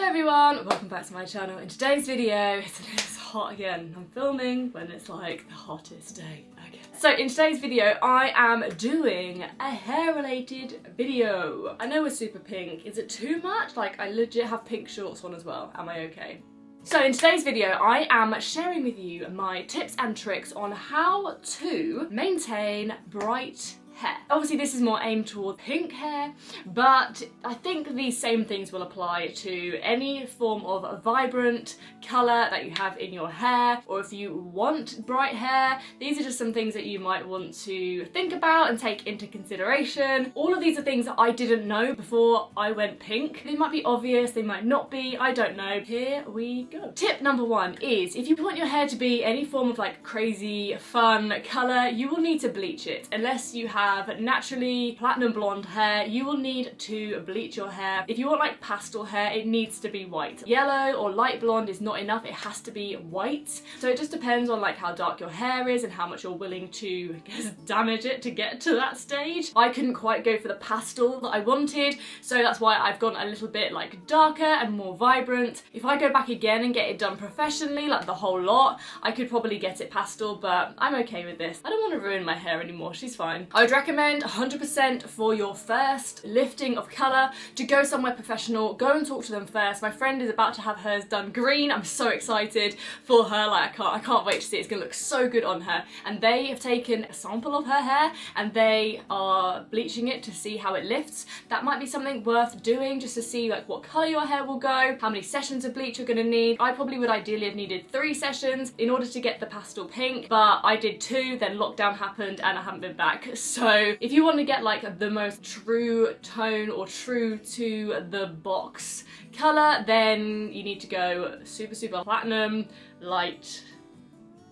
Hello everyone, welcome back to my channel. In today's video, it's hot again. I'm filming when it's like the hottest day again. So in today's video, I am doing a hair related video. I know we're super pink. Is it too much? Like, I legit have pink shorts on as well. Am I okay? So in today's video, I am sharing with you my tips and tricks on how to maintain bright hair. Obviously this is more aimed toward pink hair, but I think these same things will apply to any form of a vibrant colour that you have in your hair, or if you want bright hair. These are just some things that you might want to think about and take into consideration. All of these are things that I didn't know before I went pink. They might be obvious, they might not be, I don't know. Here we go. Tip number one is, if you want your hair to be any form of like crazy fun colour, you will need to bleach it. Unless you have naturally platinum blonde hair, you will need to bleach your hair. If you want like pastel hair, it needs to be white. Yellow or light blonde is not enough, it has to be white. So it just depends on like how dark your hair is and how much you're willing to, I guess, damage it to get to that stage. I couldn't quite go for the pastel that I wanted, so that's why I've gone a little bit like darker and more vibrant. If I go back again and get it done professionally, like the whole lot, I could probably get it pastel, but I'm okay with this. I don't want to ruin my hair anymore, she's fine. I would recommend 100% for your first lifting of colour to go somewhere professional. Go and talk to them first. My friend is about to have hers done green. I'm so excited for her. Like, I can't wait to see it. It's gonna look so good on her. And they have taken a sample of her hair and they are bleaching it to see how it lifts. That might be something worth doing, just to see like what colour your hair will go, how many sessions of bleach you're gonna need. I probably would ideally have needed 3 sessions in order to get the pastel pink, but I did 2, then lockdown happened and I haven't been back. So if you want to get like the most true tone or true to the box colour, then you need to go super platinum, light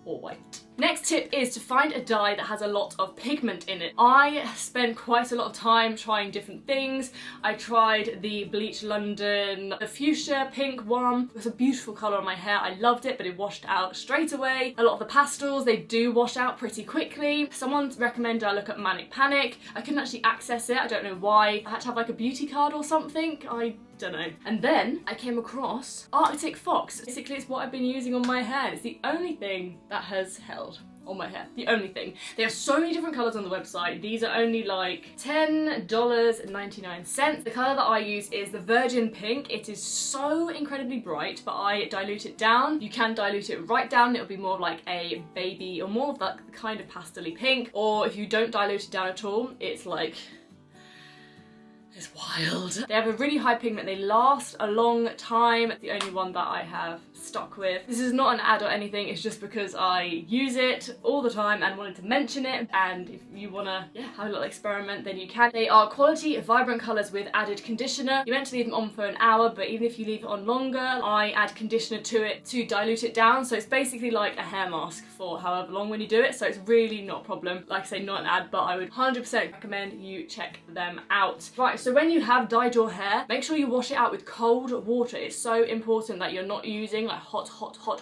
or white. Next tip is to find a dye that has a lot of pigment in it. I spent quite a lot of time trying different things. I tried the Bleach London, the fuchsia pink one. It was a beautiful colour on my hair. I loved it, but it washed out straight away. A lot of the pastels, they do wash out pretty quickly. Someone recommended I look at Manic Panic. I couldn't actually access it. I don't know why. I had to have like a beauty card or something. I don't know. And then I came across Arctic Fox. Basically it's what I've been using on my hair. It's the only thing that has held on my hair. The only thing. They have so many different colours on the website. These are only like $10.99. The colour that I use is the Virgin Pink. It is so incredibly bright, but I dilute it down. You can dilute it right down, it'll be more of like a baby or more of that kind of pastel-y pink. Or if you don't dilute it down at all, it's like, it's wild. They have a really high pigment, they last a long time. It's the only one that I have stuck with. This is not an ad or anything, it's just because I use it all the time and wanted to mention it. And if you wanna, have a little experiment, then you can. They are quality, vibrant colours with added conditioner. You're meant to leave them on for an hour, but even if you leave it on longer, I add conditioner to it to dilute it down. So it's basically like a hair mask for however long when you do it. So it's really not a problem. Like I say, not an ad, but I would 100% recommend you check them out. Right, so when you have dyed your hair, make sure you wash it out with cold water. It's so important that you're not using like hot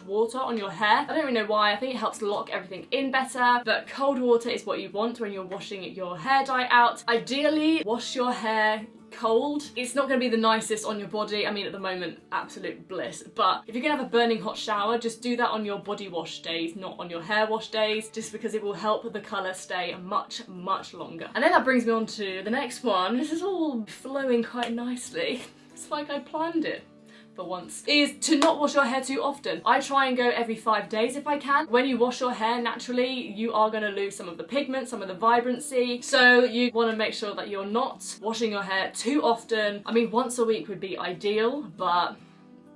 water on your hair. I don't really know why. I think it helps lock everything in better, but cold water is what you want when you're washing your hair dye out. Ideally, wash your hair cold. It's not going to be the nicest on your body. I mean, at the moment, absolute bliss, but if you're gonna have a burning hot shower, just do that on your body wash days, not on your hair wash days, just because it will help the colour stay much longer. And then that brings me on to the next one. This is all flowing quite nicely. It's like I planned it. For once, is to not wash your hair too often. I try and go every 5 days if I can. When you wash your hair naturally, you are going to lose some of the pigment, some of the vibrancy, so you want to make sure that you're not washing your hair too often. I mean, once a week would be ideal, but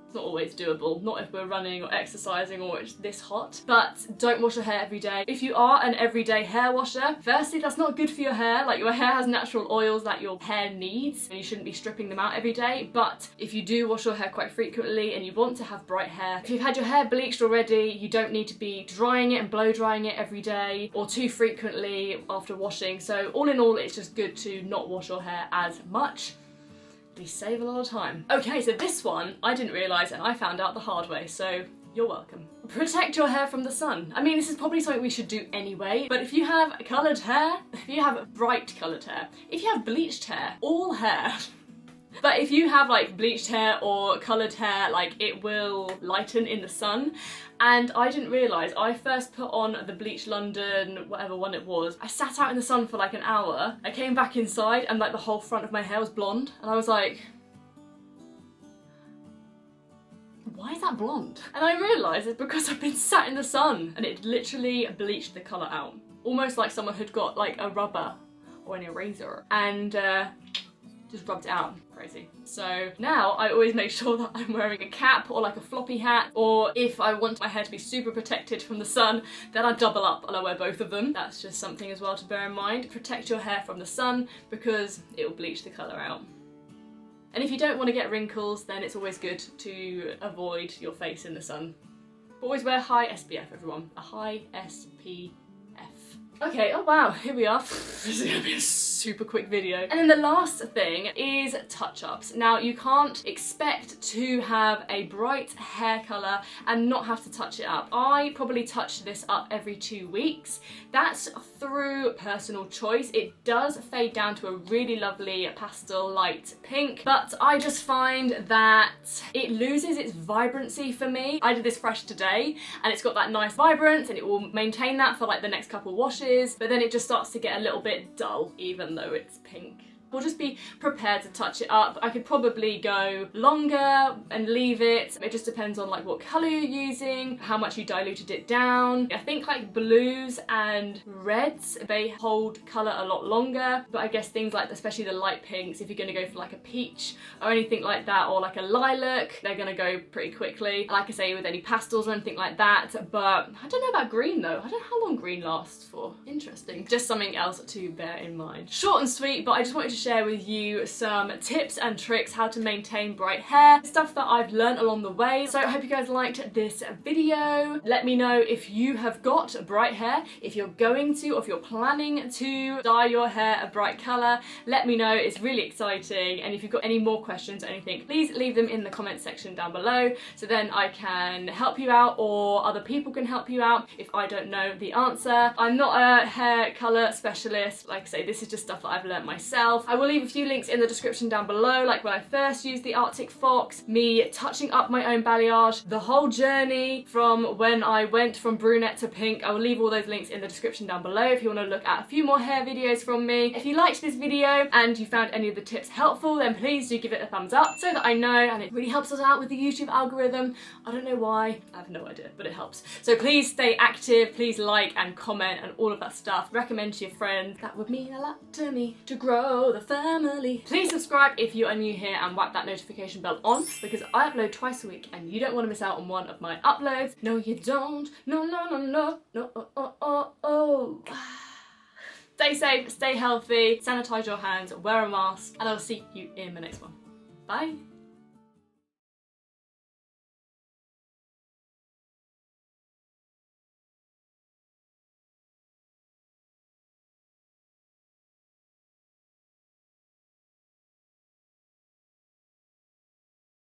it's not always doable, not if we're running or exercising or it's this hot. But don't wash your hair every day. If you are an everyday hair washer, firstly, that's not good for your hair. Like, your hair has natural oils that your hair needs and you shouldn't be stripping them out every day. But if you do wash your hair quite frequently and you want to have bright hair, if you've had your hair bleached already, you don't need to be drying it and blow drying it every day or too frequently after washing. So all in all, it's just good to not wash your hair as much. We save a lot of time. Okay, so this one I didn't realise and I found out the hard way, so you're welcome. Protect your hair from the sun. I mean, this is probably something we should do anyway, but if you have coloured hair, if you have bright coloured hair, if you have bleached hair, all hair, But if you have like bleached hair or coloured hair, like it will lighten in the sun. And I didn't realise, I first put on the Bleach London, whatever one it was. I sat out in the sun for like an hour. I came back inside and like the whole front of my hair was blonde. And I was like, why is that blonde? And I realised it's because I've been sat in the sun and it literally bleached the colour out. Almost like someone had got like a rubber or an eraser and just rubbed it out. Crazy. So now I always make sure that I'm wearing a cap or like a floppy hat, or if I want my hair to be super protected from the sun, then I double up and I wear both of them. That's just something as well to bear in mind. Protect your hair from the sun because it will bleach the colour out. And if you don't want to get wrinkles, then it's always good to avoid your face in the sun. But always wear high SPF, everyone. A high SPF. Okay, oh wow, here we are. This is gonna be a super quick video. And then the last thing is touch-ups. Now, you can't expect to have a bright hair colour and not have to touch it up. I probably touch this up every 2 weeks. That's through personal choice. It does fade down to a really lovely pastel light pink, but I just find that it loses its vibrancy for me. I did this fresh today and it's got that nice vibrance and it will maintain that for like the next couple washes, but then it just starts to get a little bit dull even though it's pink. We'll just be prepared to touch it up. I could probably go longer and leave it. It just depends on like what colour you're using, how much you diluted it down. I think like blues and reds, they hold colour a lot longer, but I guess things like, especially the light pinks, if you're going to go for like a peach or anything like that, or like a lilac, they're going to go pretty quickly. Like I say, with any pastels or anything like that, but I don't know about green though. I don't know how long green lasts for. Interesting. Just something else to bear in mind. Short and sweet, but I just wanted to share with you some tips and tricks how to maintain bright hair, stuff that I've learned along the way. So I hope you guys liked this video. Let me know if you have got bright hair, if you're going to, or if you're planning to dye your hair a bright colour. Let me know, it's really exciting. And if you've got any more questions or anything, please leave them in the comment section down below so then I can help you out or other people can help you out if I don't know the answer. I'm not a hair colour specialist. Like I say, this is just stuff that I've learnt myself. I will leave a few links in the description down below, like when I first used the Arctic Fox, me touching up my own balayage, the whole journey from when I went from brunette to pink. I will leave all those links in the description down below if you want to look at a few more hair videos from me. If you liked this video and you found any of the tips helpful, then please do give it a thumbs up so that I know, and it really helps us out with the YouTube algorithm. I don't know why, I have no idea, but it helps. So please stay active, please like and comment and all of that stuff. Recommend to your friends. That would mean a lot to me to grow the family. Please subscribe if you are new here and whack that notification bell on because I upload twice a week and you don't want to miss out on one of my uploads. No you don't. No, no, no, no, no, oh. Stay safe, stay healthy, sanitize your hands, wear a mask, and I'll see you in my next one. Bye.